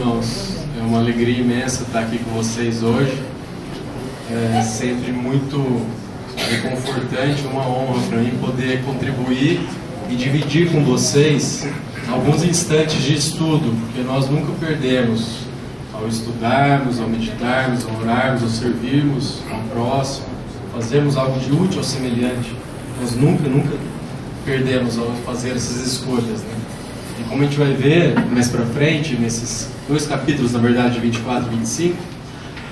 irmãos, é uma alegria imensa estar aqui com vocês hoje. É sempre muito reconfortante, uma honra para mim poder contribuir e dividir com vocês alguns instantes de estudo, porque nós nunca perdemos ao estudarmos, ao meditarmos, ao orarmos, ao servirmos ao próximo, fazermos algo de útil ao semelhante. Nós nunca perdemos ao fazer essas escolhas, né? E como a gente vai ver mais para frente, nesses dois capítulos, na verdade, 24 e 25,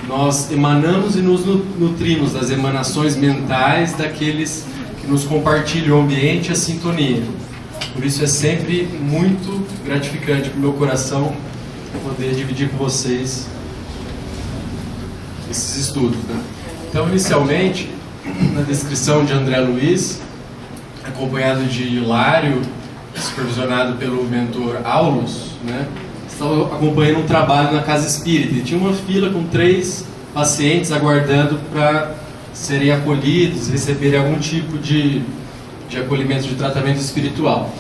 nós emanamos e nos nutrimos das emanações mentais daqueles que nos compartilham o ambiente e a sintonia. Por isso é sempre muito gratificante para o meu coração poder dividir com vocês esses estudos, né? Então, inicialmente, na descrição de André Luiz, acompanhado de Hilário, supervisionado pelo mentor Aulus, né? Estava acompanhando um trabalho na casa espírita e tinha uma fila com 3 pacientes aguardando para serem acolhidos, receberem algum tipo de acolhimento, de tratamento espiritual.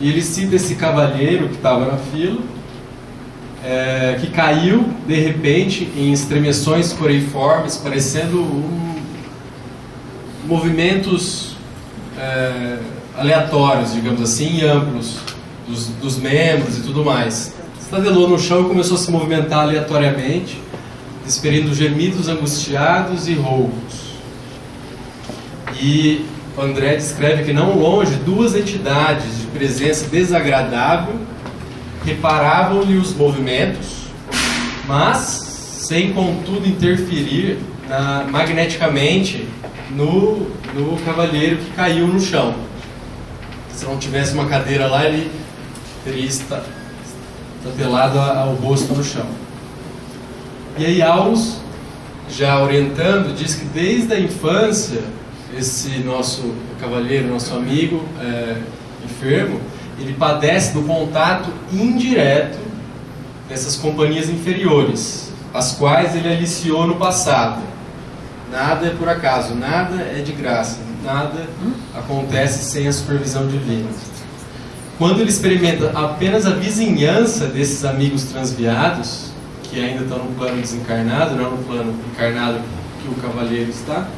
E ele cita esse cavalheiro que estava na fila, que caiu de repente em estremeções coreiformes, parecendo movimentos aleatórios, digamos assim, e amplos dos membros e tudo mais. Estadelou no chão e começou a se movimentar aleatoriamente, desferindo gemidos angustiados e roubos. E André descreve que não longe 2 entidades de presença desagradável reparavam-lhe os movimentos, mas sem contudo interferir magneticamente no cavalheiro que caiu no chão. Se não tivesse uma cadeira lá, ele teria estatelado ao rosto no chão. E aí Aulus, já orientando, diz que desde a infância, esse nosso cavalheiro, nosso amigo enfermo, ele padece do contato indireto dessas companhias inferiores, as quais ele aliciou no passado. Nada é por acaso, nada é de graça, nada acontece sem a supervisão divina. Quando ele experimenta apenas a vizinhança desses amigos transviados, que ainda estão no plano desencarnado, não no plano encarnado que o cavalheiro está,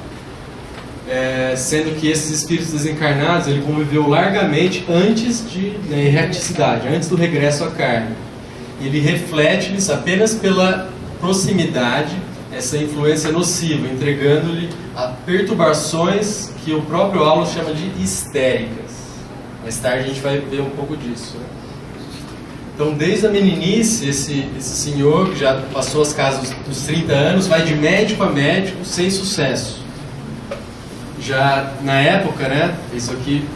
sendo que esses espíritos desencarnados ele conviveu largamente antes da erraticidade, antes do regresso à carne. Ele reflete-lhes apenas pela proximidade essa influência nociva, entregando-lhe a perturbações que o próprio Aulus chama de histéricas. Mais tarde a gente vai ver um pouco disso, né? Então, desde a meninice, esse senhor que já passou as casas dos 30 anos, vai de médico a médico sem sucesso. Já na época, né, isso aqui,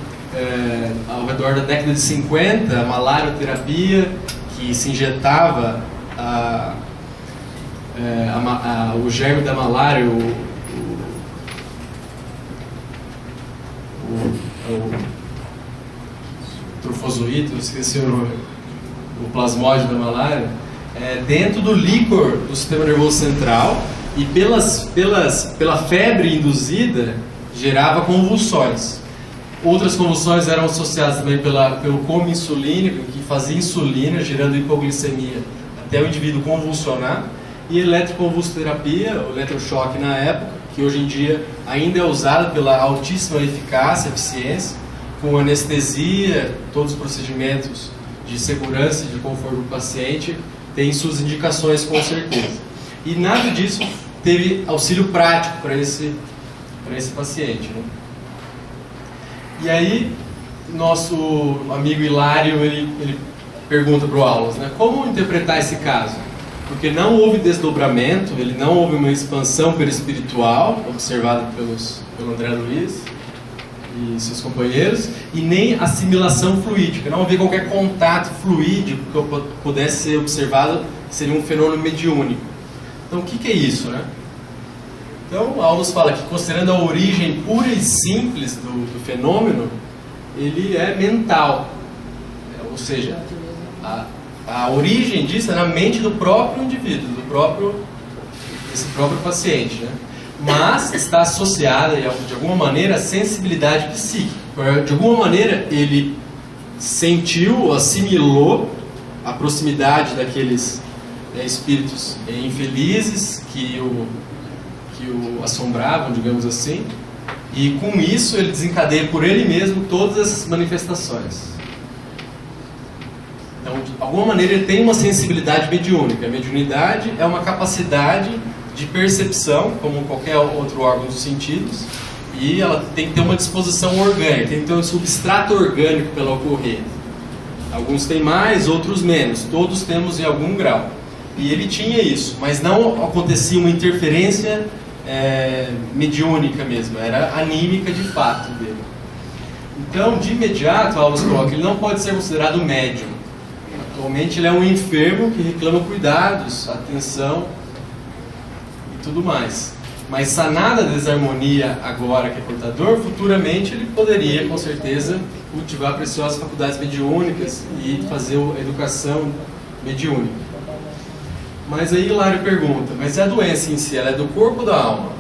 ao redor da década de 50, a malarioterapia, que se injetava o germe da malária, o trufozoíto, esqueci o nome, o plasmódio da malária, dentro do líquor do sistema nervoso central, e pela febre induzida gerava convulsões. Outras convulsões eram associadas também pelo coma insulínico, que fazia insulina, gerando hipoglicemia até o indivíduo convulsionar, e eletroconvulsoterapia, o eletrochoque na época, que hoje em dia ainda é usado pela altíssima eficácia, eficiência, com anestesia, todos os procedimentos de segurança e de conforto do paciente têm suas indicações com certeza. E nada disso teve auxílio prático para esse paciente, né? E aí, nosso amigo Hilário, ele pergunta para o Aulus, né, como interpretar esse caso? Porque não houve desdobramento, não houve uma expansão perispiritual, observada pelo André Luiz e seus companheiros, e nem assimilação fluídica, não havia qualquer contato fluídico que pudesse ser observado, seria um fenômeno mediúnico. Então, o que é isso, né? Então, Aulus fala que, considerando a origem pura e simples do fenômeno, ele é mental. Ou seja, a origem disso é na mente do próprio indivíduo, desse próprio paciente, né? Mas está associada, de alguma maneira, à sensibilidade psíquica. De alguma maneira, ele sentiu, assimilou a proximidade espíritos infelizes que o assombravam, digamos assim, e com isso ele desencadeia por ele mesmo todas essas manifestações. Então, de alguma maneira, ele tem uma sensibilidade mediúnica. A mediunidade é uma capacidade de percepção, como qualquer outro órgão dos sentidos, e ela tem que ter uma disposição orgânica, tem que ter um substrato orgânico para ela ocorrer. Alguns têm mais, outros menos, todos temos em algum grau. E ele tinha isso, mas não acontecia uma interferência mediúnica mesmo, era anímica de fato dele. Então, de imediato, Aulas coloca, ele não pode ser considerado médium. Atualmente ele é um enfermo que reclama cuidados, atenção e tudo mais. Mas sanada a desarmonia agora que é portador, futuramente ele poderia, com certeza, cultivar preciosas faculdades mediúnicas e fazer a educação mediúnica. Mas aí Hilário pergunta, mas a doença em si, ela é do corpo ou da alma?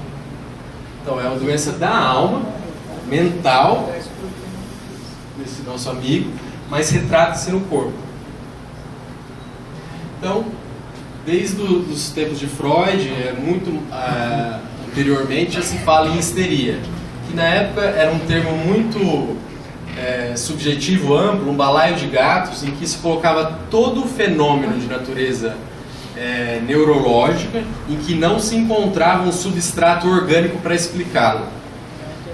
Então, é uma doença da alma, mental, desse nosso amigo, mas retrata-se no corpo. Então, desde os tempos de Freud, muito anteriormente, já se fala em histeria, que na época era um termo muito subjetivo, amplo, um balaio de gatos, em que se colocava todo o fenômeno de natureza neurológica, em que não se encontrava um substrato orgânico para explicá-lo.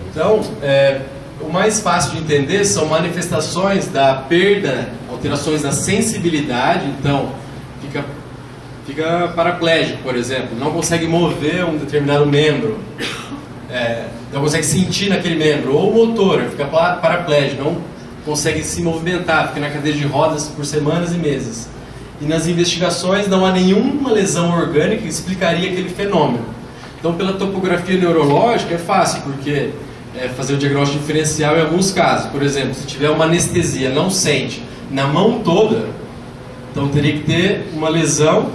Então, o mais fácil de entender são manifestações da perda, alterações da sensibilidade. Então, fica paraplégico, por exemplo, não consegue mover um determinado membro, não consegue sentir naquele membro, ou motor, fica paraplégico, não consegue se movimentar, fica na cadeira de rodas por semanas e meses. E nas investigações não há nenhuma lesão orgânica que explicaria aquele fenômeno. Então, pela topografia neurológica é fácil, porque fazer o diagnóstico diferencial em alguns casos. Por exemplo, se tiver uma anestesia, não sente na mão toda, então teria que ter uma lesão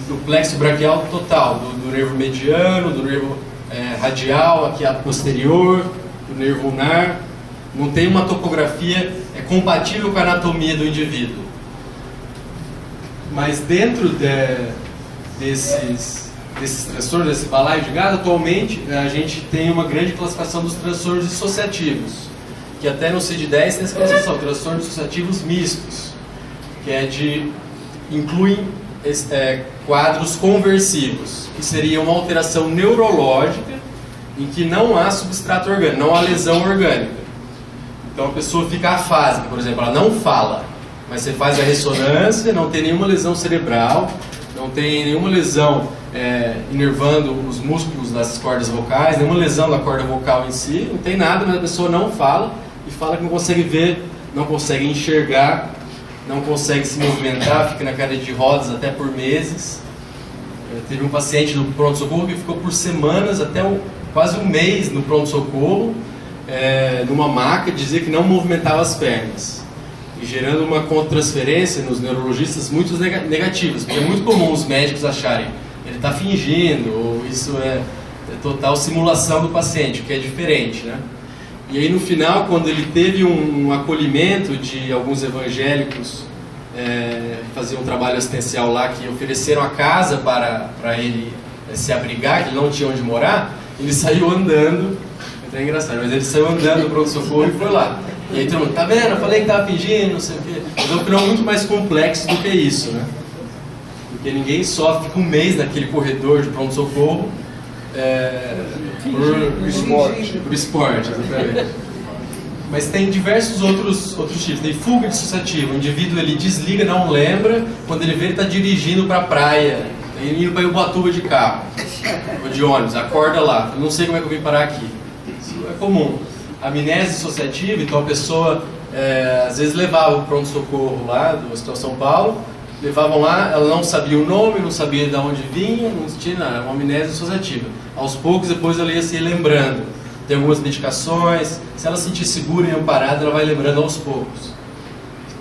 no plexo braquial total, do nervo mediano, do nervo radial, aqui posterior, do nervo ulnar. Não tem uma topografia compatível com a anatomia do indivíduo. Mas dentro desses transtornos, desse balaio de gado, atualmente a gente tem uma grande classificação dos transtornos dissociativos, que até no CID-10 tem essa classificação, transtornos dissociativos mistos, que incluem quadros conversivos, que seria uma alteração neurológica em que não há substrato orgânico, não há lesão orgânica. Então a pessoa fica afásica, por exemplo, ela não fala, mas você faz a ressonância, não tem nenhuma lesão cerebral, não tem nenhuma lesão inervando os músculos das cordas vocais, nenhuma lesão da corda vocal em si, não tem nada, mas a pessoa não fala, e fala que não consegue ver, não consegue enxergar, não consegue se movimentar, fica na cadeira de rodas até por meses. Teve um paciente do pronto-socorro que ficou por semanas, até quase um mês no pronto-socorro, numa maca, dizia que não movimentava as pernas. E gerando uma contratransferência nos neurologistas muito negativas, porque é muito comum os médicos acharem ele está fingindo, ou isso é total simulação do paciente, o que é diferente, né? E aí no final, quando ele teve um acolhimento de alguns evangélicos, faziam um trabalho assistencial lá, que ofereceram a casa para ele se abrigar, que ele não tinha onde morar, ele saiu andando, é engraçado, mas ele saiu andando para o pronto-socorro e foi lá. E aí todo mundo, tá vendo? Eu falei que tava fingindo, não sei o quê. Mas é um fenômeno muito mais complexo do que isso, né? Porque ninguém sofre, fica um mês naquele corredor de pronto-socorro por esporte, exatamente. Mas tem diversos outros tipos. Tem fuga dissociativa. O indivíduo ele desliga, não lembra. Quando ele vê, ele está dirigindo para a praia, indo para Ubatuba de carro ou de ônibus, acorda lá. Eu não sei como é que eu vim parar aqui. Isso é comum. Amnésia dissociativa, então a pessoa às vezes levava o pronto-socorro lá do Hospital São Paulo, levavam lá, ela não sabia o nome, não sabia de onde vinha, não tinha nada, uma amnésia dissociativa. Aos poucos, depois ela ia se lembrando. Tem algumas medicações, se ela se sentir segura e amparada, ela vai lembrando aos poucos.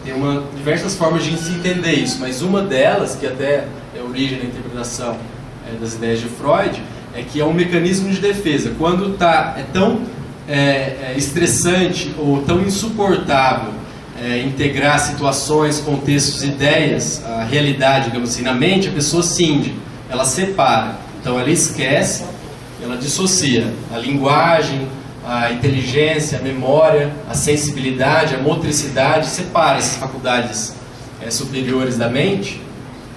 Tem diversas formas de se entender isso, mas uma delas, que até é a origem da interpretação das ideias de Freud, é que é um mecanismo de defesa. Quando é tão estressante ou tão insuportável integrar situações, contextos, ideias, a realidade, digamos assim, na mente, a pessoa cinde, ela separa. Então ela esquece, ela dissocia a linguagem, a inteligência, a memória, a sensibilidade, a motricidade, separa essas faculdades superiores da mente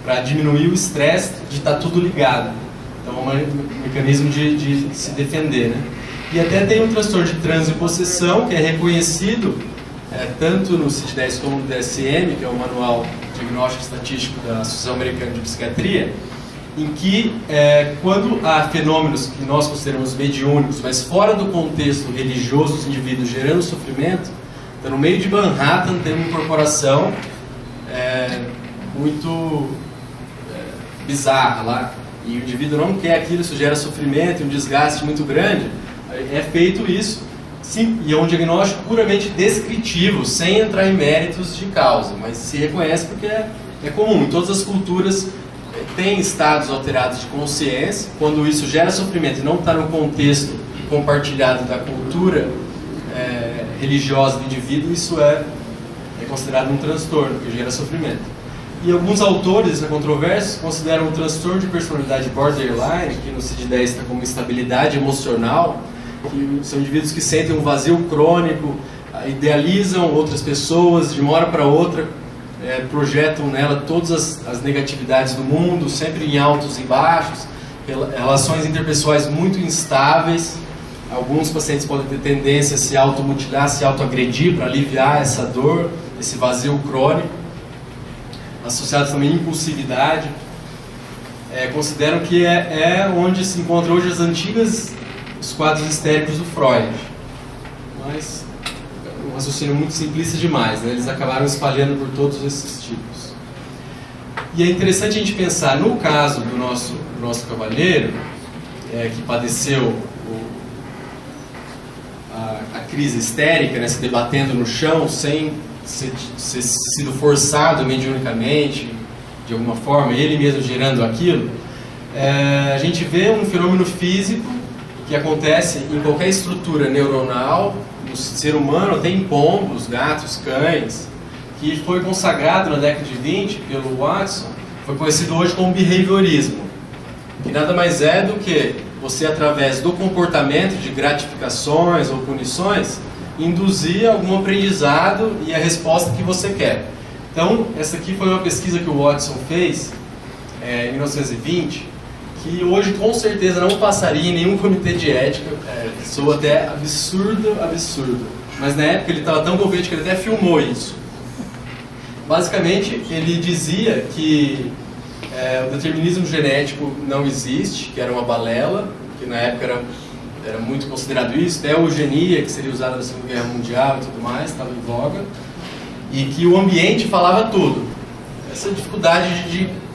para diminuir o estresse de estar tudo ligado. Então é um mecanismo de se defender, né? E até tem um transtorno de transe e possessão que é reconhecido tanto no CID-10 como no DSM, que é o Manual Diagnóstico Estatístico da Associação Americana de Psiquiatria, em que quando há fenômenos que nós consideramos mediúnicos, mas fora do contexto religioso dos indivíduos gerando sofrimento, então no meio de Manhattan tem uma incorporação muito bizarra lá, e o indivíduo não quer aquilo, isso gera sofrimento e um desgaste muito grande, é feito isso, sim, e é um diagnóstico puramente descritivo, sem entrar em méritos de causa, mas se reconhece porque é comum, em todas as culturas tem estados alterados de consciência, quando isso gera sofrimento e não está no contexto compartilhado da cultura religiosa do indivíduo, isso é considerado um transtorno, que gera sofrimento. E alguns autores controversos consideram o transtorno de personalidade borderline, que no CID-10 está como instabilidade emocional, que são indivíduos que sentem um vazio crônico, idealizam outras pessoas, de uma hora para outra projetam nela todas as negatividades do mundo, sempre em altos e baixos, relações interpessoais muito instáveis. Alguns pacientes podem ter tendência a se automutilar, se autoagredir para aliviar essa dor, esse vazio crônico, associado também à impulsividade. Consideram que é onde se encontram hoje os quadros histéricos do Freud. Mas um raciocínio muito simplista demais, né? Eles acabaram espalhando por todos esses tipos. E é interessante a gente pensar, no caso do nosso cavalheiro, que padeceu a crise histérica, né, se debatendo no chão, sem ser sido forçado mediunicamente, de alguma forma, ele mesmo gerando aquilo, a gente vê um fenômeno físico que acontece em qualquer estrutura neuronal, no ser humano, até em pombos, gatos, cães, que foi consagrado na década de 20 pelo Watson, foi conhecido hoje como behaviorismo, que nada mais é do que você, através do comportamento de gratificações ou punições, induzir algum aprendizado e a resposta que você quer. Então, essa aqui foi uma pesquisa que o Watson fez em 1920, que hoje com certeza não passaria em nenhum comitê de ética, soa até absurdo, mas na época ele estava tão convicto que ele até filmou isso. Basicamente, ele dizia que o determinismo genético não existe, que era uma balela, que na época era muito considerado isso, até a eugenia, que seria usada na Segunda Guerra Mundial e tudo mais, estava em voga, e que o ambiente falava tudo. Essa dificuldade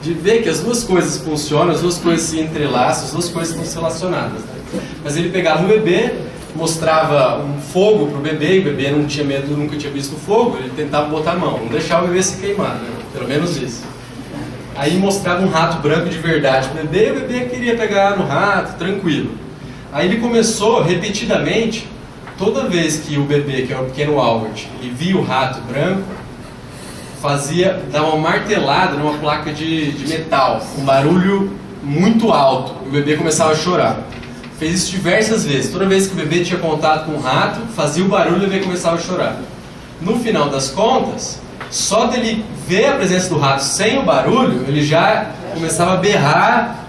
de ver que as duas coisas funcionam, as duas coisas se entrelaçam, as duas coisas estão relacionadas, né? Mas ele pegava um bebê, mostrava um fogo para o bebê, e o bebê não tinha medo, nunca tinha visto fogo, ele tentava botar a mão, não deixar o bebê se queimar, né? Pelo menos isso. Aí mostrava um rato branco de verdade para o bebê, e o bebê queria pegar no rato, tranquilo. Aí ele começou repetidamente, toda vez que o bebê, que é o pequeno Albert, ele via o rato branco, dava uma martelada numa placa de metal, um barulho muito alto, e o bebê começava a chorar. Fez isso diversas vezes. Toda vez que o bebê tinha contato com o rato, fazia o barulho e o bebê começava a chorar. No final das contas, só dele ver a presença do rato sem o barulho, ele já começava a berrar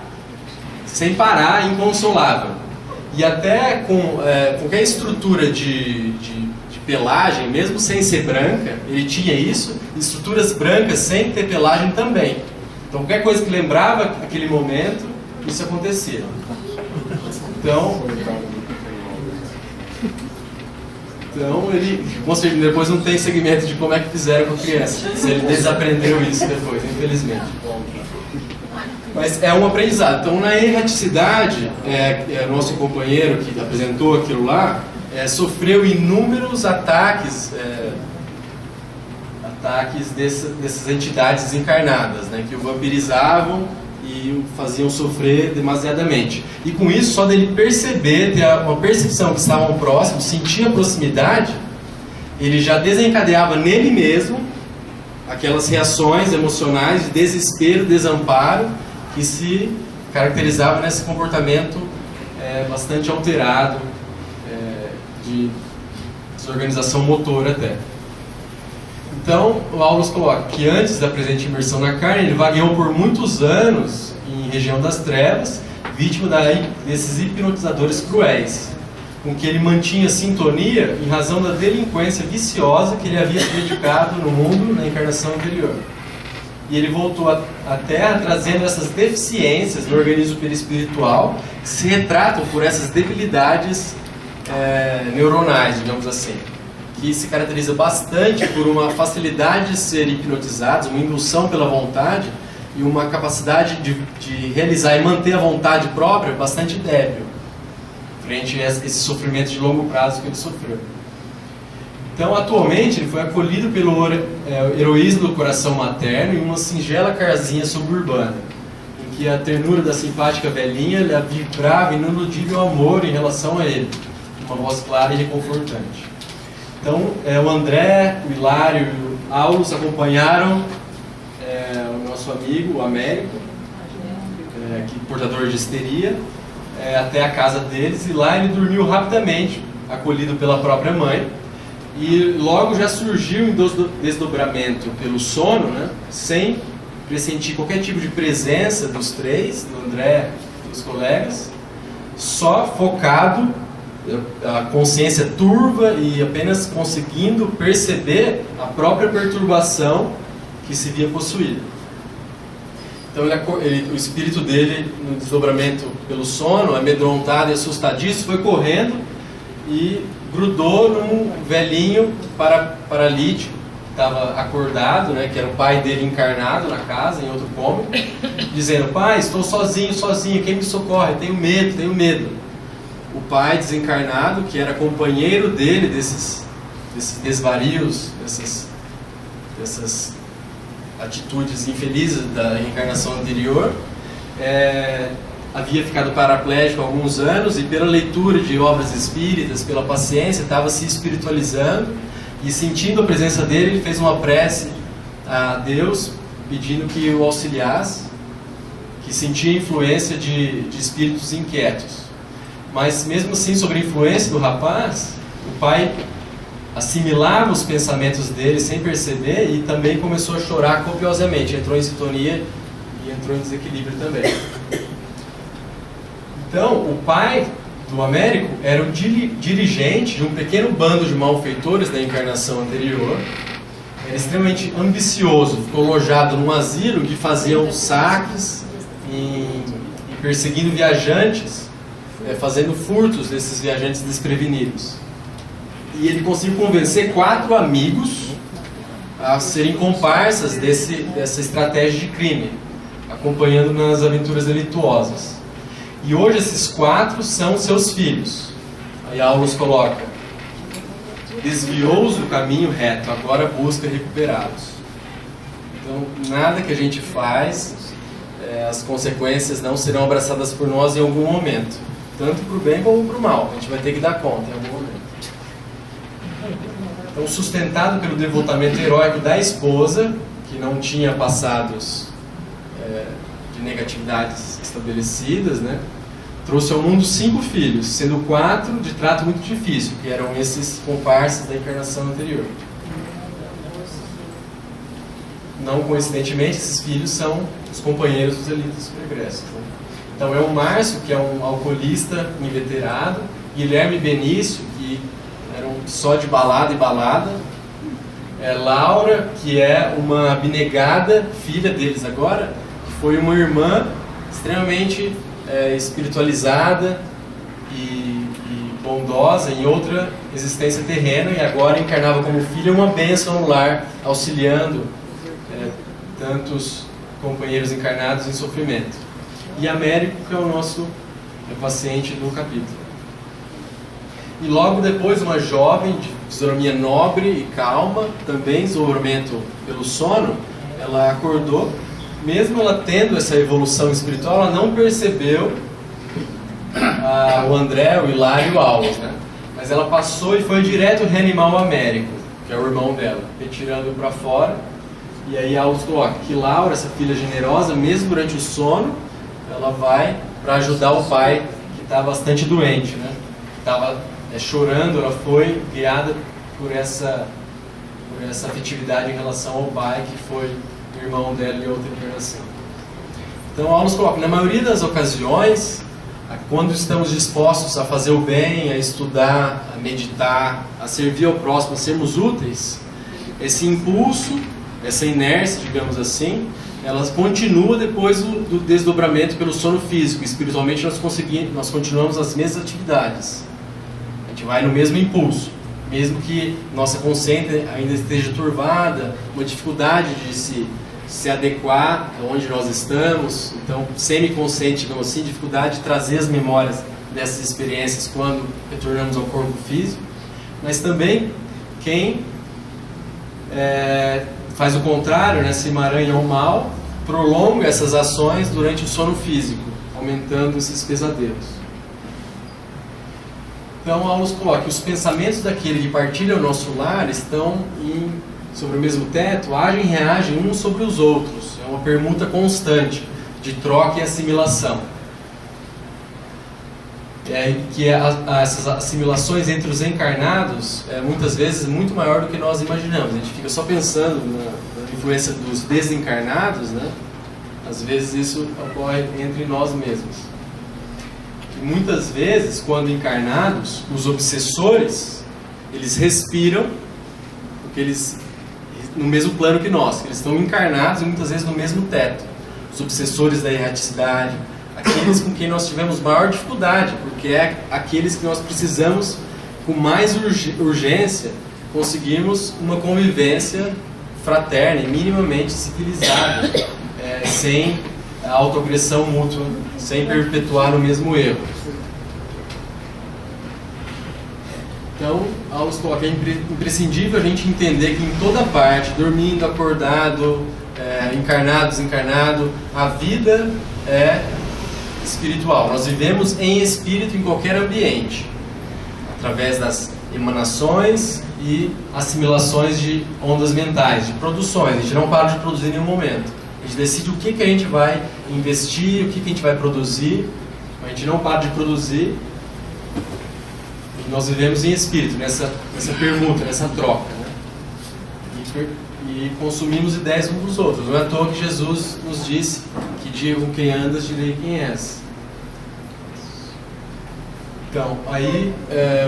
sem parar, inconsolável. E até com qualquer estrutura de pelagem, mesmo sem ser branca, ele tinha isso, estruturas brancas sem ter pelagem também. Então qualquer coisa que lembrava aquele momento, isso acontecia. Então ele, com certeza, depois não tem segmento de como é que fizeram com a criança, se ele desaprendeu isso depois, infelizmente. Mas é um aprendizado. Então, na erraticidade, nosso companheiro que apresentou aquilo lá, sofreu inúmeros ataques dessas entidades desencarnadas, né, que o vampirizavam e o faziam sofrer demasiadamente. E com isso, só dele perceber, ter uma percepção que estavam próximos, sentir a proximidade, ele já desencadeava nele mesmo aquelas reações emocionais de desespero, desamparo, que se caracterizavam nesse comportamento bastante alterado, de desorganização motora até. Então, o Aulus coloca que antes da presente imersão na carne, ele vagueou por muitos anos em região das trevas, vítima desses hipnotizadores cruéis, com que ele mantinha sintonia em razão da delinquência viciosa que ele havia praticado no mundo na encarnação anterior. E ele voltou à Terra trazendo essas deficiências no organismo perispiritual, que se retratam por essas debilidades neuronais, digamos assim, que se caracteriza bastante por uma facilidade de ser hipnotizados, uma indução pela vontade e uma capacidade de realizar e manter a vontade própria bastante débil, frente a esse sofrimento de longo prazo que ele sofreu. Então, atualmente, ele foi acolhido pelo heroísmo do coração materno em uma singela casinha suburbana, em que a ternura da simpática velhinha lhe vibrava iniludível amor em relação a ele, uma voz clara e reconfortante. Então, o André, o Hilário e o Aulus acompanharam o nosso amigo, o Américo, portador de histeria, até a casa deles, e lá ele dormiu rapidamente, acolhido pela própria mãe, e logo já surgiu um desdobramento pelo sono, né, sem pressentir qualquer tipo de presença dos três, do André e dos colegas, só focado, a consciência turva e apenas conseguindo perceber a própria perturbação que se via possuída. Então o espírito dele, no desdobramento pelo sono, amedrontado e assustadíssimo, foi correndo e grudou num velhinho paralítico, que estava acordado, né, que era o pai dele encarnado na casa, em outro cômodo, dizendo: pai, estou sozinho, quem me socorre? Tenho medo. O pai desencarnado, que era companheiro dele desses desvarios, dessas atitudes infelizes da reencarnação anterior, havia ficado paraplégico há alguns anos e pela leitura de obras espíritas, pela paciência, estava se espiritualizando e, sentindo a presença dele, ele fez uma prece a Deus pedindo que o auxiliasse, que sentia influência de espíritos inquietos. Mas mesmo assim, sob a influência do rapaz, o pai assimilava os pensamentos dele sem perceber e também começou a chorar copiosamente, entrou em sintonia e entrou em desequilíbrio também. Então, o pai do Américo era o dirigente de um pequeno bando de malfeitores da encarnação anterior. Era extremamente ambicioso, ficou alojado num asilo que faziam saques e perseguindo viajantes, fazendo furtos desses viajantes desprevenidos. E ele conseguiu convencer 4 amigos a serem comparsas dessa estratégia de crime, acompanhando nas aventuras delituosas. E hoje esses 4 são seus filhos. Aí Aulus coloca: desviou-os do caminho reto, agora busca recuperá-los. Então, nada que a gente faz, as consequências não serão abraçadas por nós em algum momento. Tanto para o bem como para o mal. A gente vai ter que dar conta em algum momento. Então, sustentado pelo devotamento heróico da esposa, que não tinha passados de negatividades estabelecidas, né, trouxe ao mundo 5 filhos, sendo 4 de trato muito difícil, que eram esses comparsas da encarnação anterior. Não coincidentemente, esses filhos são os companheiros dos elitos pregressos. Né? Então é o Márcio, que é um alcoolista inveterado, Guilherme Benício, que era só de balada e balada, Laura, que é uma abnegada, filha deles agora, que foi uma irmã extremamente espiritualizada e bondosa em outra existência terrena, e agora encarnava como filha uma bênção no lar, auxiliando tantos companheiros encarnados em sofrimento. E Américo, que é o nosso paciente do capítulo. E logo depois, uma jovem de fisionomia nobre e calma, também desdobramento pelo sono, ela acordou. Mesmo ela tendo essa evolução espiritual, ela não percebeu o André, o Hilário e o Aulus, né? Mas ela passou e foi direto reanimar o Américo. que é o irmão dela, retirando para fora. E aí Aulus coloca que Laura, essa filha generosa, mesmo durante o sono, ela vai para ajudar o pai, que está bastante doente, né? Estava chorando, ela foi guiada por essa afetividade em relação ao pai, que foi o irmão dela em outra encarnação. Então Aulus coloca, na maioria das ocasiões, quando estamos dispostos a fazer o bem, a estudar, a meditar, a servir ao próximo, a sermos úteis, esse impulso, essa inércia, digamos assim, ela continua depois do desdobramento pelo sono físico. Espiritualmente nós continuamos as mesmas atividades. A gente vai no mesmo impulso, mesmo que nossa consciência ainda esteja turvada, uma dificuldade de se adequar a onde nós estamos, então semiconsciente, digamos assim, dificuldade de trazer as memórias dessas experiências quando retornamos ao corpo físico, mas também quem faz o contrário, né, se emaranha ao mal, prolonga essas ações durante o sono físico, aumentando esses pesadelos. Então, Aulus coloca que os pensamentos daquele que partilha o nosso lar estão sobre o mesmo teto, agem e reagem uns sobre os outros. É uma permuta constante de troca e assimilação. Essas assimilações entre os encarnados muitas vezes muito maior do que nós imaginamos. A gente fica só pensando na influência dos desencarnados, né? Às vezes isso ocorre entre nós mesmos. E muitas vezes, quando encarnados, os obsessores, eles respiram, porque eles no mesmo plano que nós, eles estão encarnados e muitas vezes no mesmo teto. Os obsessores da erraticidade, aqueles com quem nós tivemos maior dificuldade, porque é aqueles que nós precisamos com mais urgência conseguirmos uma convivência fraterna e minimamente civilizada, sem autoagressão mútua, sem perpetuar o mesmo erro. Então, Aulus coloca, é imprescindível a gente entender que em toda parte, dormindo, acordado, encarnado, desencarnado, a vida é espiritual. Nós vivemos em espírito em qualquer ambiente, através das emanações e assimilações de ondas mentais, de produções. A gente não para de produzir em nenhum momento. A gente decide o que a gente vai investir, o que a gente vai produzir. A gente não para de produzir. E nós vivemos em espírito, nessa permuta, nessa troca, né? E consumimos ideias uns dos outros. Não é à toa que Jesus nos disse que diga com quem andas, direi quem és. Então, aí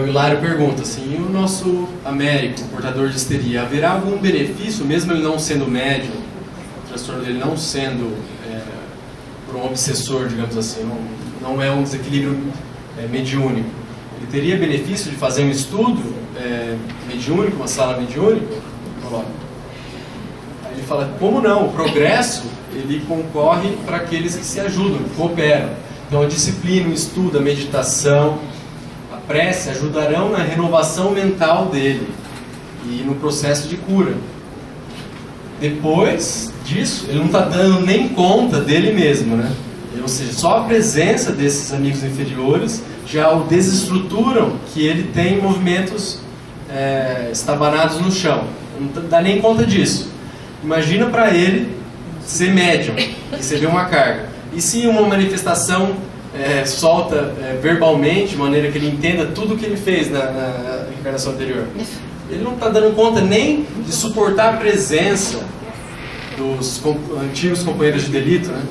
o Hilário pergunta assim, e o nosso Américo, portador de histeria, haverá algum benefício, mesmo ele não sendo médium, o transtorno dele não sendo por um obsessor, digamos assim, não é um desequilíbrio mediúnico? Ele teria benefício de fazer um estudo mediúnico, uma sala mediúnica? Aí ele fala, como não? O progresso, ele concorre para aqueles que se ajudam, que cooperam. Então a disciplina, o estudo, a meditação, a prece ajudarão na renovação mental dele e no processo de cura. Depois disso, ele não está dando nem conta dele mesmo, né? Ou seja, só a presença desses amigos inferiores já o desestruturam, que ele tem movimentos estabanados no chão. Não dá nem conta disso. Imagina para ele ser médium, receber uma carga. E se uma manifestação solta verbalmente, de maneira que ele entenda tudo o que ele fez na encarnação anterior? Ele não está dando conta nem de suportar a presença dos antigos companheiros de delito, né?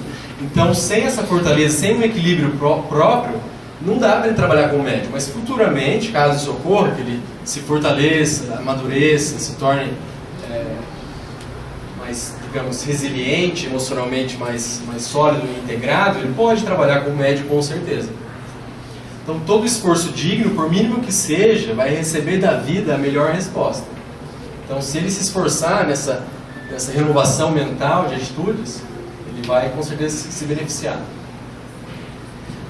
Então, sem essa fortaleza, sem um equilíbrio próprio, não dá para ele trabalhar como médium. Mas futuramente, caso isso ocorra, que ele se fortaleça, amadureça, se torne mais, digamos, resiliente, emocionalmente mais sólido e integrado, ele pode trabalhar como médium com certeza. Então, todo esforço digno, por mínimo que seja, vai receber da vida a melhor resposta. Então, se ele se esforçar nessa renovação mental de atitudes, ele vai com certeza se beneficiar.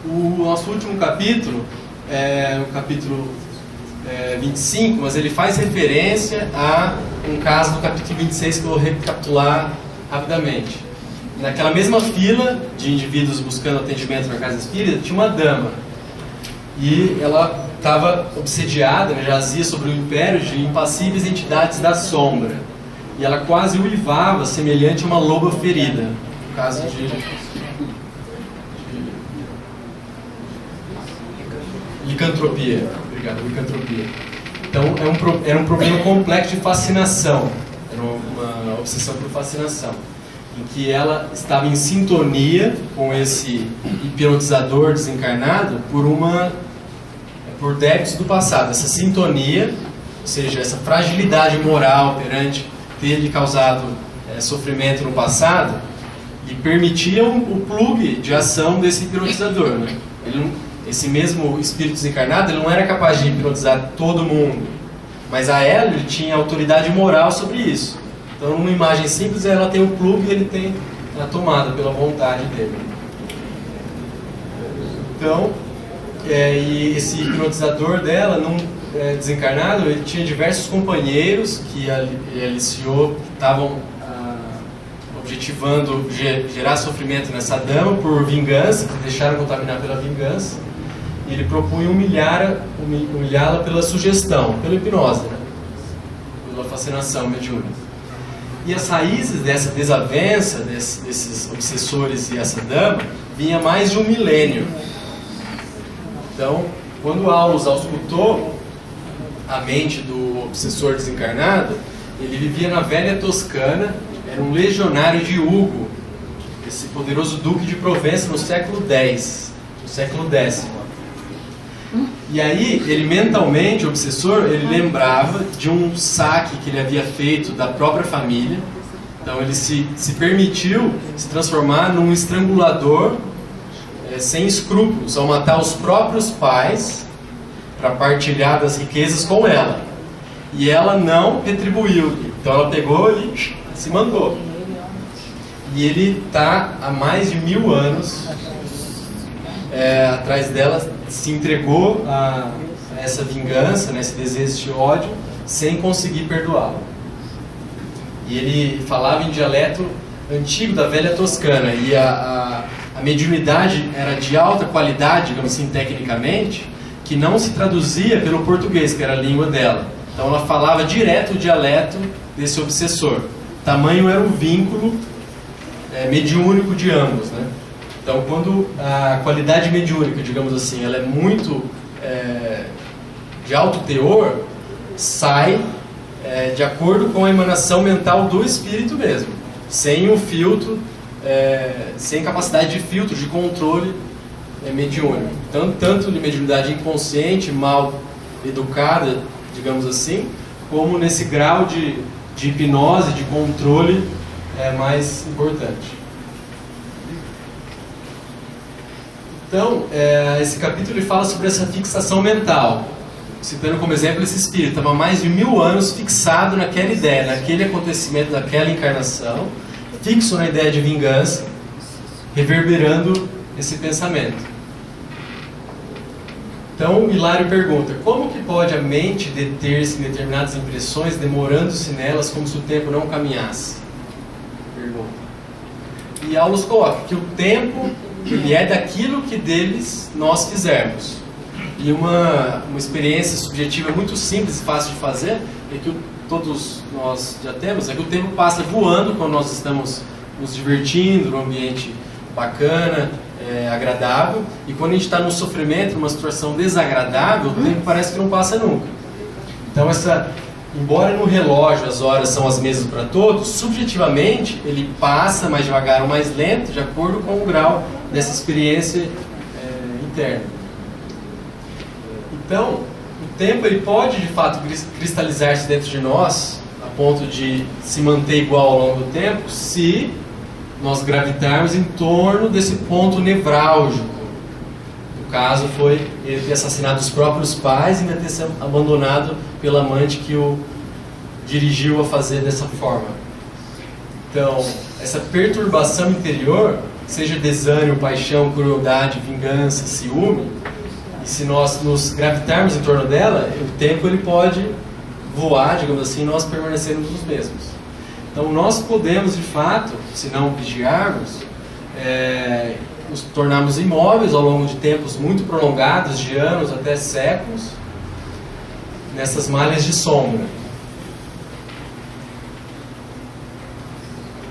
O nosso último capítulo é o capítulo 25, mas ele faz referência a um caso do capítulo 26 que eu vou recapitular rapidamente. Naquela mesma fila de indivíduos buscando atendimento na casa espírita, tinha uma dama. E ela estava obsediada, né, jazia sobre o império de impassíveis entidades da sombra. E ela quase uivava, semelhante a uma loba ferida. No caso de licantropia. Obrigado, licantropia. Então, era um problema complexo de fascinação. Era uma obsessão por fascinação. Em que ela estava em sintonia com esse hipnotizador desencarnado por débitos do passado. Essa sintonia, ou seja, essa fragilidade moral perante ter lhe causado sofrimento no passado, e permitiam o plug de ação desse hipnotizador. Né? Esse mesmo espírito desencarnado, ele não era capaz de hipnotizar todo mundo, mas a ela ele tinha autoridade moral sobre isso. Então, numa imagem simples, ela tem o plug e ele tem a tomada pela vontade dele. Então, e esse hipnotizador dela, desencarnado, ele tinha diversos companheiros que ele aliciou, que estavam objetivando gerar sofrimento nessa dama por vingança, que deixaram contaminar pela vingança. E ele propunha humilhá-la pela sugestão, pela hipnose, né? Pela fascinação mediúnica. E as raízes dessa desavença, desses obsessores e essa dama, vinha mais de um milênio. Então, quando Aulus auscultou a mente do obsessor desencarnado, ele vivia na velha Toscana, era um legionário de Hugo, esse poderoso duque de Provença no século X, no século X. E aí, ele mentalmente, o obsessor, ele lembrava de um saque que ele havia feito da própria família. Então ele se permitiu se transformar num estrangulador sem escrúpulos, ao matar os próprios pais para partilhar das riquezas com ela. E ela não retribuiu. Então ela pegou e se mandou. E ele está há mais de 1000 anos atrás dela, se entregou a essa vingança, né, esse desejo, esse ódio, sem conseguir perdoá-la. E ele falava em dialeto antigo da velha Toscana, e a mediunidade era de alta qualidade, digamos assim, tecnicamente, que não se traduzia pelo português, que era a língua dela. Então ela falava direto o dialeto desse obsessor. Tamanho era o vínculo mediúnico de ambos, né? Então, quando a qualidade mediúnica, digamos assim, ela é muito de alto teor, sai de acordo com a emanação mental do espírito mesmo, sem o filtro, sem capacidade de filtro, de controle mediúnico. Tanto de mediunidade inconsciente, mal educada, digamos assim, como nesse grau de hipnose, de controle mais importante. Então, esse capítulo ele fala sobre essa fixação mental, citando como exemplo esse espírito, estava há mais de 1000 anos fixado naquela ideia, naquele acontecimento, naquela encarnação, fixo na ideia de vingança, reverberando esse pensamento. Então, Hilário pergunta, como que pode a mente deter-se em determinadas impressões, demorando-se nelas como se o tempo não caminhasse? Pergunta. E Aulus coloca que o tempo ele é daquilo que deles nós fizermos. E uma experiência subjetiva muito simples e fácil de fazer, é que todos nós já temos, é que o tempo passa voando quando nós estamos nos divertindo, num ambiente bacana, agradável, e quando a gente está num sofrimento, numa situação desagradável, o tempo parece que não passa nunca. Então embora no relógio as horas são as mesmas para todos, subjetivamente ele passa mais devagar ou mais lento, de acordo com o grau dessa experiência interna. Então, o tempo ele pode de fato cristalizar-se dentro de nós, a ponto de se manter igual ao longo do tempo, se nós gravitarmos em torno desse ponto nevrálgico. No caso foi ele ter assassinado os próprios pais e ainda ter sido abandonado pela amante que o dirigiu a fazer dessa forma. Então, essa perturbação interior, seja desânimo, paixão, crueldade, vingança, ciúme, e se nós nos gravitarmos em torno dela, o tempo ele pode voar, digamos assim, e nós permanecermos os mesmos. Então nós podemos, de fato, se não vigiarmos, nos tornarmos imóveis ao longo de tempos muito prolongados, de anos até séculos, nessas malhas de sombra.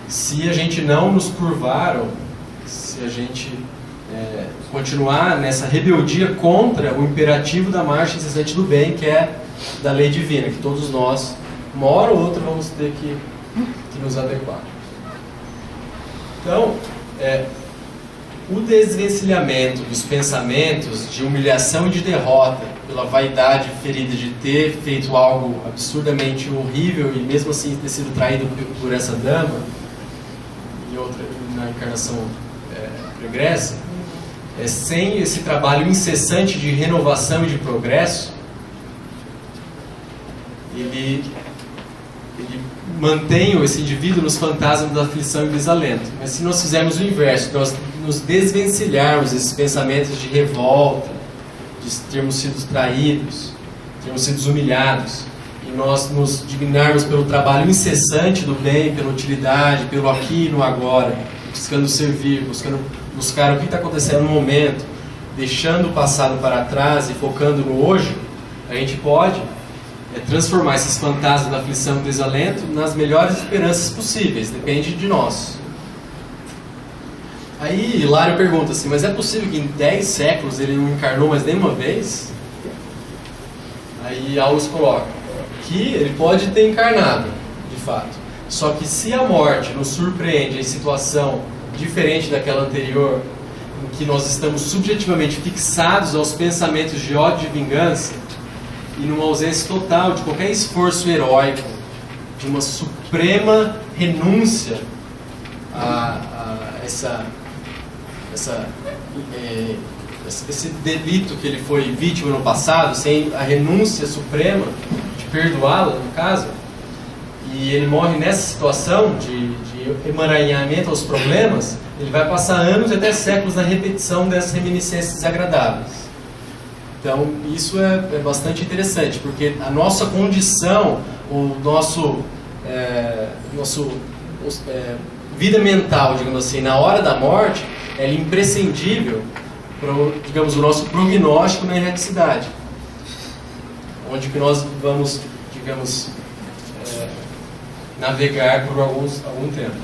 Se a gente não nos curvar, ou se a gente continuar nessa rebeldia contra o imperativo da marcha incessante do bem, que é da lei divina, que todos nós, uma hora ou outra, vamos ter que nos adequar. Então, o desvencilhamento dos pensamentos de humilhação e de derrota pela vaidade ferida de ter feito algo absurdamente horrível e mesmo assim ter sido traído por essa dama e outra na encarnação pregressa, sem esse trabalho incessante de renovação e de progresso, ele mantém esse indivíduo nos fantasmas da aflição e desalento. Mas se nós fizermos o inverso, nós nos desvencilharmos esses pensamentos de revolta, de termos sido traídos, termos sido humilhados, e nós nos dignarmos pelo trabalho incessante do bem, pela utilidade, pelo aqui e no agora, buscando servir, buscando buscar o que está acontecendo no momento, deixando o passado para trás e focando no hoje, a gente pode transformar esses fantasmas da aflição e desalento nas melhores esperanças possíveis. Depende de nós. Aí Hilário pergunta assim, mas é possível que em 10 séculos ele não encarnou mais nenhuma vez? Aí Aulus coloca que ele pode ter encarnado, de fato. Só que se a morte nos surpreende em situação diferente daquela anterior, em que nós estamos subjetivamente fixados aos pensamentos de ódio e vingança, e numa ausência total de qualquer esforço heróico, de uma suprema renúncia a esse delito que ele foi vítima no passado, sem a renúncia suprema de perdoá-la, no caso, e ele morre nessa situação de emaranhamento aos problemas, ele vai passar anos e até séculos na repetição dessas reminiscências desagradáveis. Então, isso é bastante interessante, porque a nossa condição, o nosso vida mental, digamos assim, na hora da morte, é imprescindível para, digamos, o nosso prognóstico na erraticidade, onde que nós vamos, digamos, navegar por algum tempo.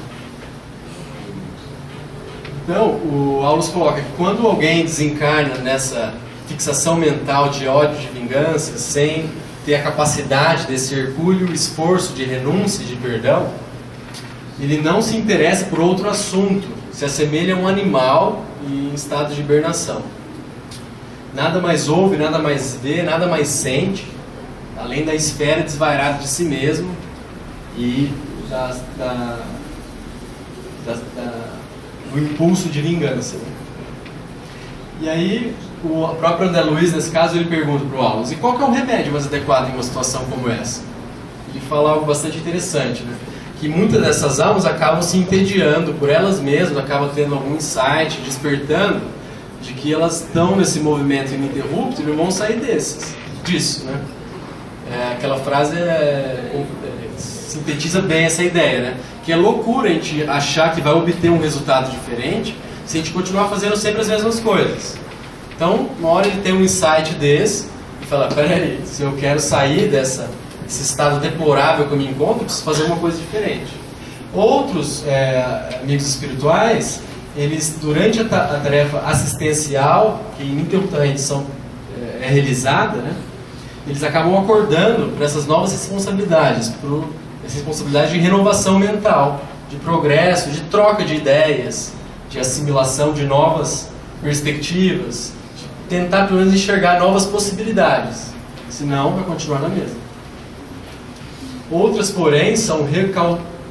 Então, o Aulus coloca que quando alguém desencarna nessa fixação mental de ódio, de vingança, sem ter a capacidade desse hercúleo esforço de renúncia e de perdão, ele não se interessa por outro assunto, se assemelha a um animal em estado de hibernação. Nada mais ouve, nada mais vê, nada mais sente, além da esfera desvairada de si mesmo e do impulso de vingança. E aí, o próprio André Luiz, nesse caso, ele pergunta para o Aulus, e qual que é o remédio mais adequado em uma situação como essa? Ele fala algo bastante interessante, né? Que muitas dessas almas acabam se entediando por elas mesmas, acabam tendo algum insight, despertando, de que elas estão nesse movimento ininterrupto e não vão sair disso, né? Aquela frase sintetiza bem essa ideia, né? Que é loucura a gente achar que vai obter um resultado diferente se a gente continuar fazendo sempre as mesmas coisas. Então, uma hora ele tem um insight desse e fala, peraí, se eu quero sair desse estado deplorável que eu me encontro, eu preciso fazer uma coisa diferente. Outros amigos espirituais, eles, durante a tarefa assistencial, que ininterruptamente é realizada, né, eles acabam acordando para essas novas responsabilidades, essa responsabilidade de renovação mental, de progresso, de troca de ideias, de assimilação de novas perspectivas, de tentar pelo menos enxergar novas possibilidades, senão vai continuar na mesma. Outras, porém, são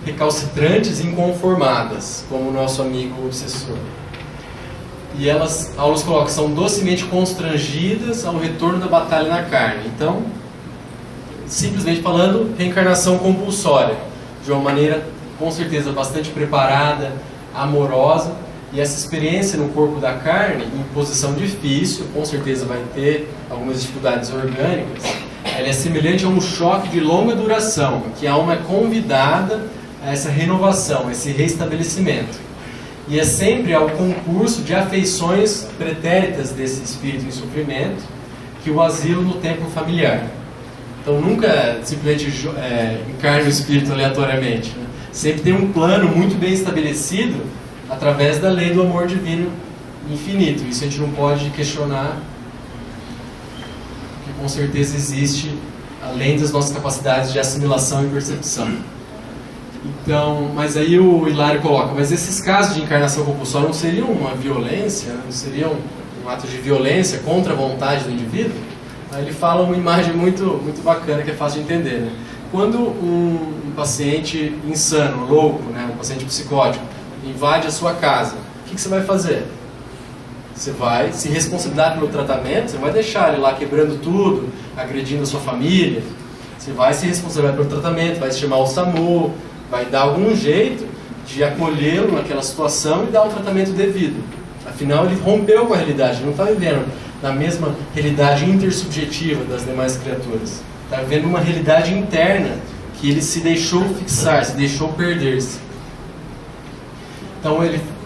recalcitrantes e inconformadas, como o nosso amigo obsessor. E elas, Aulus coloca, são docemente constrangidas ao retorno da batalha na carne. Então, simplesmente falando, reencarnação compulsória, de uma maneira, com certeza, bastante preparada, amorosa, e essa experiência no corpo da carne, em posição difícil, com certeza vai ter algumas dificuldades orgânicas, ela é semelhante a um choque de longa duração, em que a alma é convidada a essa renovação, a esse restabelecimento. e é sempre ao concurso de afeições pretéritas desse espírito em sofrimento que o asilo no tempo familiar. Então nunca simplesmente encarna o espírito aleatoriamente, né? Sempre tem um plano muito bem estabelecido através da lei do amor divino infinito. Isso a gente não pode questionar, porque com certeza existe além das nossas capacidades de assimilação e percepção. Então, mas aí o Hilário coloca, mas esses casos de encarnação compulsória não seriam uma violência, não seriam um ato de violência contra a vontade do indivíduo? Aí ele fala uma imagem muito bacana que é fácil de entender, né? Quando um paciente insano, louco, né, um paciente psicótico, invade a sua casa, o que você vai fazer? Você vai se responsabilizar pelo tratamento, você vai deixar ele lá quebrando tudo, agredindo a sua família, você vai se responsabilizar pelo tratamento, vai chamar o SAMU, vai dar algum jeito de acolhê-lo naquela situação e dar o tratamento devido. Afinal, ele rompeu com a realidade, ele não está vivendo na mesma realidade intersubjetiva das demais criaturas. Está vivendo uma realidade interna que ele se deixou fixar, se deixou perder-se. Então,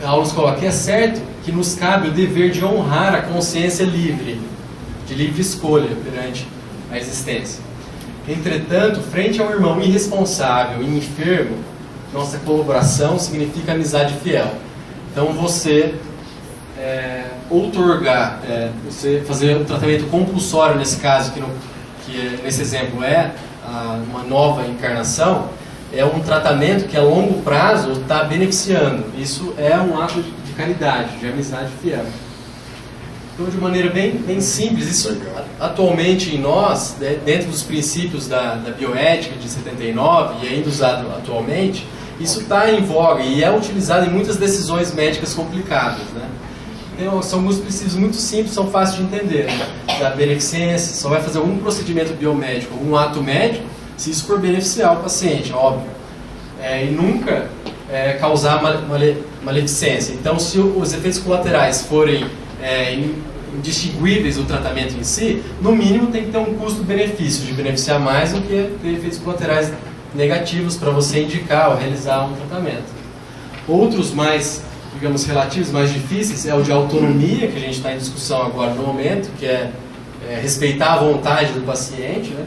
Aulus coloca que é certo que nos cabe o dever de honrar a consciência livre, de livre escolha perante a existência. Entretanto, frente a um irmão irresponsável e enfermo, nossa colaboração significa amizade fiel. Então, você outorgar, você fazer um tratamento compulsório nesse caso, que nesse exemplo uma nova encarnação, é um tratamento que a longo prazo está beneficiando. Isso é um ato de caridade, de amizade fiel. Então, de maneira bem simples, isso atualmente em nós, dentro dos princípios da bioética de 79 e ainda usado atualmente, isso está em voga e é utilizado em muitas decisões médicas complicadas, né? Então, são alguns princípios muito simples, são fáceis de entender, né? Da beneficência, só vai fazer algum procedimento biomédico, algum ato médico, se isso for beneficiar o paciente, óbvio. E nunca causar maleficência. Então, se os efeitos colaterais forem indistinguíveis do tratamento em si, no mínimo tem que ter um custo-benefício de beneficiar mais do que ter efeitos colaterais negativos para você indicar ou realizar um tratamento. Outros mais, digamos, relativos, mais difíceis, é o de autonomia, que a gente está em discussão agora no momento, que é respeitar a vontade do paciente, né?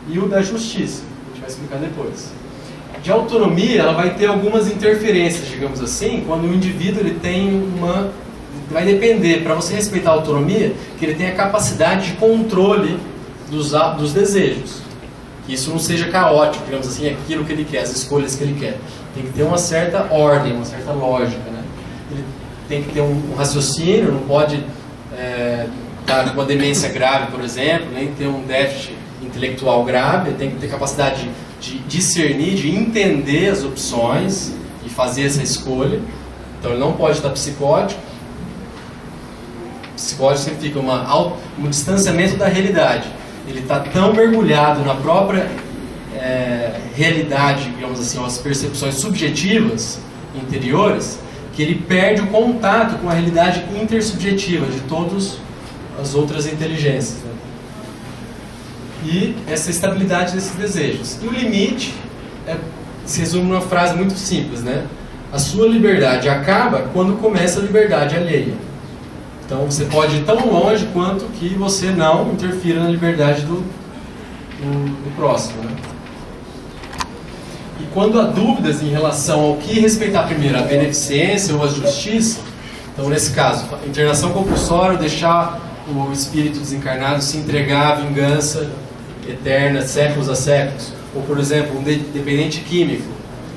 E o da justiça, a gente vai explicar depois. De autonomia, ela vai ter algumas interferências, digamos assim, quando o indivíduo ele tem vai depender, para você respeitar a autonomia, que ele tenha capacidade de controle dos desejos. Que isso não seja caótico, digamos assim, aquilo que ele quer, as escolhas que ele quer. Tem que ter uma certa ordem, uma certa lógica, né? Ele tem que ter um raciocínio, não pode estar com uma demência grave, por exemplo, nem ter um déficit intelectual grave, ele tem que ter capacidade de discernir, de entender as opções e fazer essa escolha. Então ele não pode estar psicótico. Psicótico significa um distanciamento da realidade. Ele está tão mergulhado na própria realidade, digamos assim, as percepções subjetivas interiores, que ele perde o contato com a realidade intersubjetiva de todas as outras inteligências, né? E essa estabilidade desses desejos. E o limite se resume numa frase muito simples, né? A sua liberdade acaba quando começa a liberdade alheia. Então você pode ir tão longe quanto que você não interfira na liberdade do próximo, né? E quando há dúvidas em relação ao que respeitar primeiro, a beneficência ou a justiça, então nesse caso, internação compulsória, deixar o espírito desencarnado se entregar à vingança eterna, séculos a séculos. Ou, por exemplo, um dependente químico,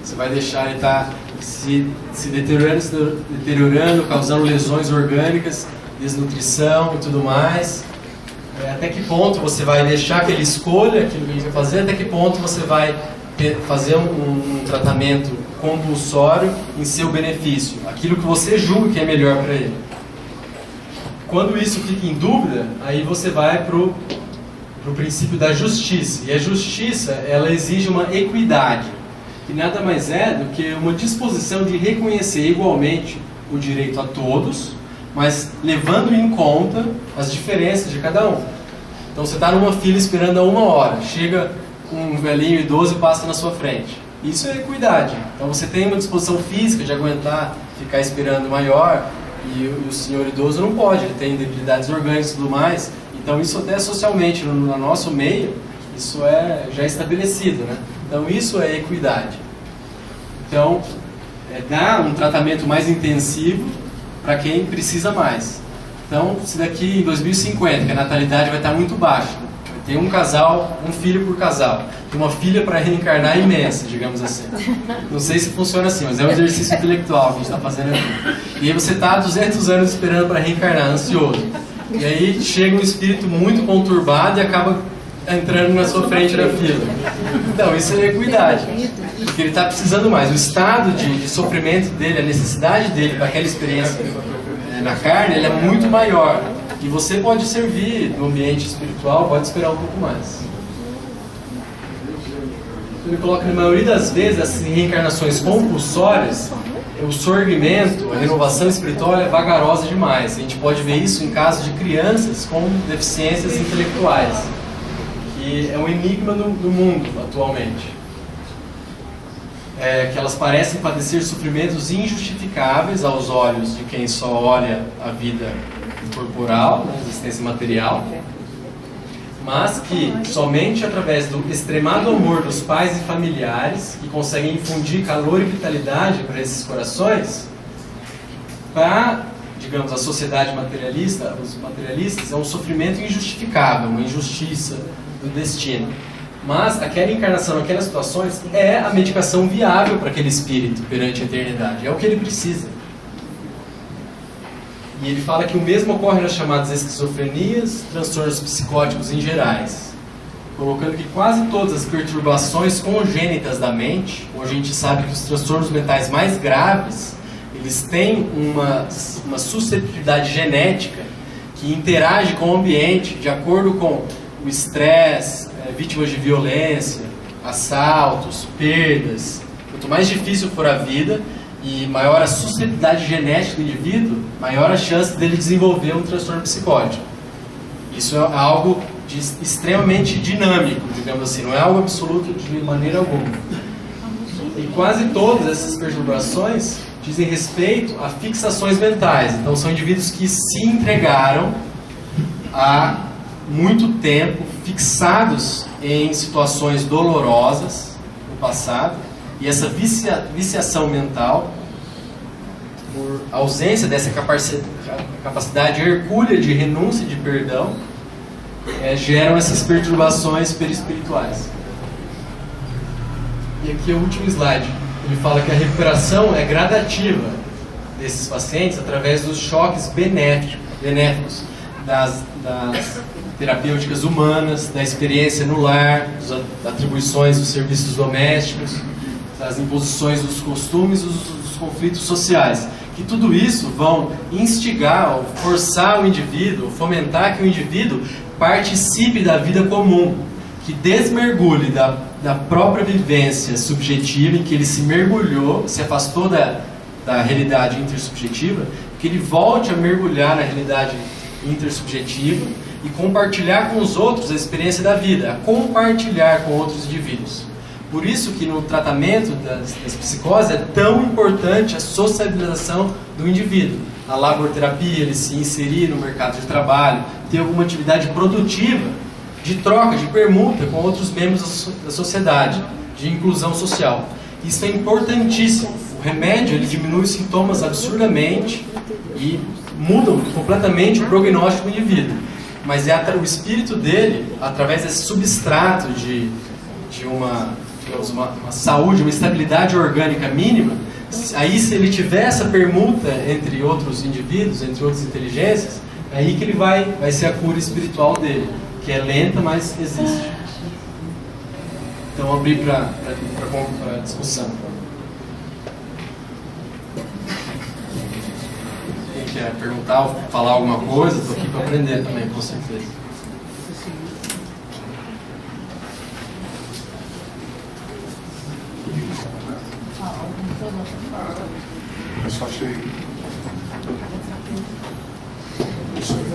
você vai deixar ele estar se deteriorando, causando lesões orgânicas, desnutrição e tudo mais. Até que ponto você vai deixar que ele escolha aquilo que ele quer fazer, até que ponto você vai fazer um tratamento compulsório em seu benefício, aquilo que você julga que é melhor para ele. Quando isso fica em dúvida, aí você vai para o princípio da justiça. E a justiça, ela exige uma equidade, que nada mais é do que uma disposição de reconhecer igualmente o direito a todos, mas levando em conta as diferenças de cada um. Então você está numa fila esperando há 1 hora, chega um velhinho idoso e passa na sua frente. Isso é equidade. Então você tem uma disposição física de aguentar ficar esperando maior, e o senhor idoso não pode, ele tem debilidades orgânicas e tudo mais. Então isso até socialmente, no nosso meio, isso já é estabelecido, né? Então isso é equidade. Então, dar um tratamento mais intensivo para quem precisa mais. Então, se daqui em 2050, que a natalidade vai estar muito baixa, vai ter um casal, um filho por casal, tem uma filha para reencarnar imensa, digamos assim. Não sei se funciona assim, mas é um exercício intelectual que a gente está fazendo aqui. E aí você está há 200 anos esperando para reencarnar, ansioso. E aí chega um espírito muito conturbado e acaba entrando na sua frente na fila. Então, isso é equidade. Porque ele está precisando mais. O estado de sofrimento dele, a necessidade dele para aquela experiência na carne, ele é muito maior. E você pode servir no ambiente espiritual, pode esperar um pouco mais. Ele coloca que na maioria das vezes as reencarnações compulsórias, o sorgimento, a renovação espiritual é vagarosa demais. A gente pode ver isso em casos de crianças com deficiências intelectuais, que é um enigma no mundo atualmente. Que elas parecem padecer sofrimentos injustificáveis aos olhos de quem só olha a vida corporal, a existência material, mas que somente através do extremado amor dos pais e familiares, que conseguem infundir calor e vitalidade para esses corações, para, digamos, a sociedade materialista, os materialistas, é um sofrimento injustificável, uma injustiça do destino. Mas aquela encarnação, aquelas situações, é a medicação viável para aquele espírito perante a eternidade. É o que ele precisa. E ele fala que o mesmo ocorre nas chamadas esquizofrenias, transtornos psicóticos em gerais, colocando que quase todas as perturbações congênitas da mente, hoje a gente sabe que os transtornos mentais mais graves, eles têm uma suscetibilidade genética que interage com o ambiente de acordo com o estresse, vítimas de violência, assaltos, perdas. Quanto mais difícil for a vida e maior a suscetibilidade genética do indivíduo, maior a chance dele desenvolver um transtorno psicótico. Isso é algo extremamente dinâmico, digamos assim, não é algo absoluto de maneira alguma. E quase todas essas perturbações dizem respeito a fixações mentais. Então são indivíduos que se entregaram há muito tempo, fixados em situações dolorosas no passado, e essa viciação mental, por ausência dessa capacidade hercúlea de renúncia e de perdão, geram essas perturbações perispirituais. E aqui é o último slide. Ele fala que a recuperação é gradativa desses pacientes através dos choques benéficos das terapêuticas humanas, da experiência no lar, das atribuições dos serviços domésticos, das imposições dos costumes, dos conflitos sociais. Que tudo isso vão instigar, ou forçar o indivíduo, fomentar que o indivíduo participe da vida comum, que desmergulhe da própria vivência subjetiva, em que ele se mergulhou, se afastou da realidade intersubjetiva, que ele volte a mergulhar na realidade intersubjetiva e compartilhar com os outros a experiência da vida, a compartilhar com outros indivíduos. Por isso que no tratamento das psicoses é tão importante a sociabilização do indivíduo. A laborterapia, ele se inserir no mercado de trabalho, ter alguma atividade produtiva, de troca, de permuta com outros membros da sociedade, de inclusão social. Isso é importantíssimo. O remédio, ele diminui os sintomas absurdamente e muda completamente o prognóstico do indivíduo. Mas é o espírito dele, através desse substrato de uma saúde, uma estabilidade orgânica mínima, aí se ele tiver essa permuta entre outros indivíduos, entre outras inteligências, é aí que ele vai ser a cura espiritual dele, que é lenta, mas existe. Então, abrir para discussão. Quem quer perguntar ou falar alguma coisa, estou aqui para aprender também, com certeza.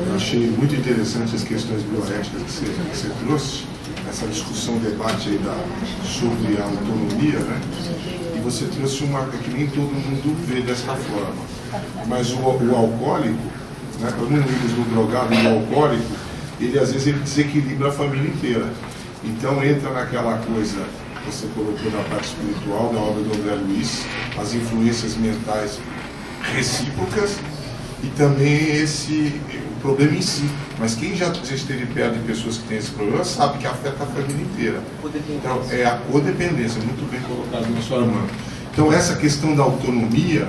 Eu achei muito interessante as questões bioéticas que você trouxe, essa discussão, debate aí sobre a autonomia, né? E você trouxe uma que nem todo mundo vê dessa forma. Mas o alcoólico, né, para muitos amigos do drogado e do alcoólico, ele às vezes ele desequilibra a família inteira. Então entra naquela coisa que você colocou na parte espiritual, da obra do André Luiz, as influências mentais recíprocas e também o problema em si. Mas quem já esteve perto de pessoas que têm esse problema sabe que afeta a família inteira. Então é a codependência, muito bem colocado na sua mão. Então essa questão da autonomia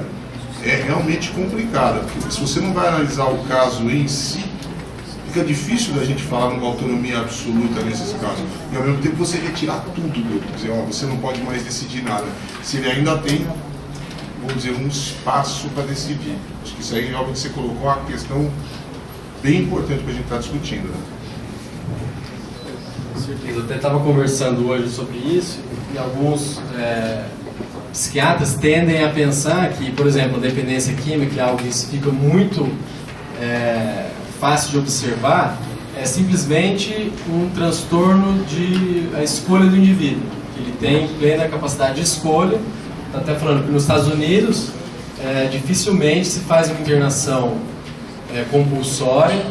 é realmente complicada, porque se você não vai analisar o caso em si, fica difícil da gente falar numa autonomia absoluta nesses casos. E ao mesmo tempo você retirar tudo dele, dizer, ó, você não pode mais decidir nada. Se ele ainda tem, vamos dizer, um espaço para decidir. Acho que isso aí é algo que você colocou uma questão bem importante para a gente estar discutindo. Né? Com certeza. Eu até estava conversando hoje sobre isso, e alguns psiquiatras tendem a pensar que, por exemplo, a dependência química é algo que fica muito fácil de observar, é simplesmente um transtorno a escolha do indivíduo. Ele tem plena capacidade de escolha. Está até falando que nos Estados Unidos dificilmente se faz uma internação compulsória,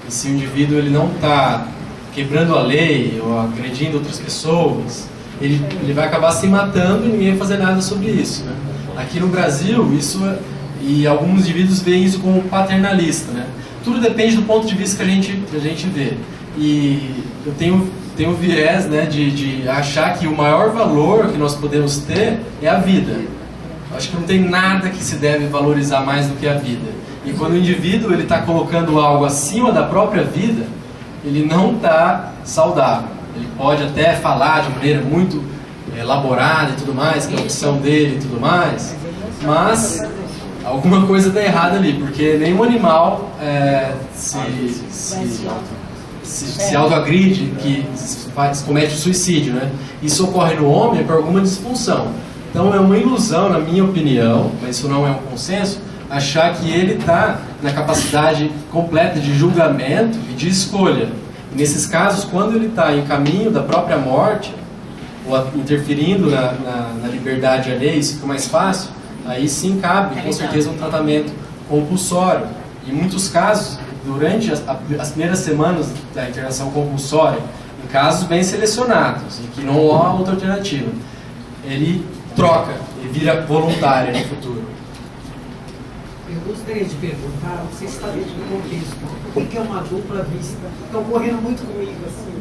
e se o indivíduo ele não está quebrando a lei ou agredindo outras pessoas, ele vai acabar se matando e ninguém vai fazer nada sobre isso, né? Aqui no Brasil, e alguns indivíduos veem isso como paternalista, né? Tudo depende do ponto de vista que a gente vê. E eu tenho o viés, né, de achar que o maior valor que nós podemos ter é a vida. Acho que não tem nada que se deve valorizar mais do que a vida. E quando o indivíduo está colocando algo acima da própria vida, ele não está saudável. Ele pode até falar de maneira muito elaborada e tudo mais, que é a opção dele e tudo mais, mas alguma coisa está errada ali, porque nenhum animal se autoagride, que comete suicídio, né? Isso ocorre no homem por alguma disfunção. Então é uma ilusão, na minha opinião, mas isso não é um consenso, achar que ele está na capacidade completa de julgamento e de escolha. E nesses casos, quando ele está em caminho da própria morte, ou interferindo na liberdade alheia, isso fica mais fácil, aí sim cabe, com certeza, um tratamento compulsório. Em muitos casos, durante as primeiras semanas da internação compulsória, em casos bem selecionados, em que não há outra alternativa, ele troca, ele vira voluntário no futuro. Eu gostaria de perguntar, você está dentro do contexto, por que é uma dupla vista? Está ocorrendo muito comigo, assim,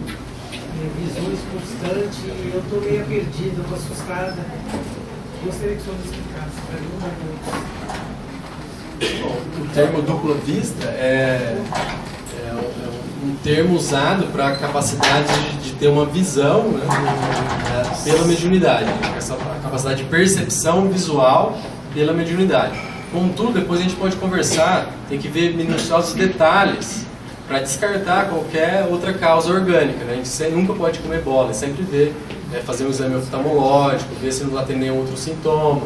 visões constantes, e eu estou meio perdida, estou assustada. Gostaria que o senhor me explicasse para mim. Bom, o termo dupla vista é um termo usado para a capacidade de ter uma visão, né, pela mediunidade, essa capacidade de percepção visual pela mediunidade. Contudo, depois a gente pode conversar, tem que ver minuciosos detalhes para descartar qualquer outra causa orgânica, né? A gente nunca pode comer bola, sempre ver, fazer um exame oftalmológico, ver se não tem nenhum outro sintoma.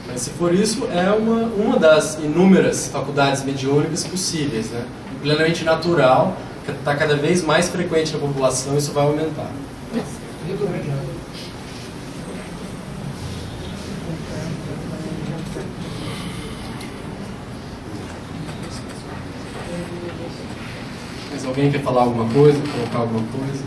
Mas se for isso, é uma das inúmeras faculdades mediúnicas possíveis, né? Plenamente natural, que está cada vez mais frequente na população, isso vai aumentar. Muito obrigado. Mas alguém quer falar alguma coisa, colocar alguma coisa?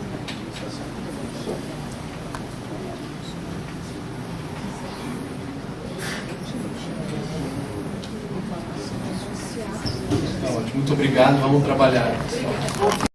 Tá ótimo, muito obrigado, vamos trabalhar, pessoal.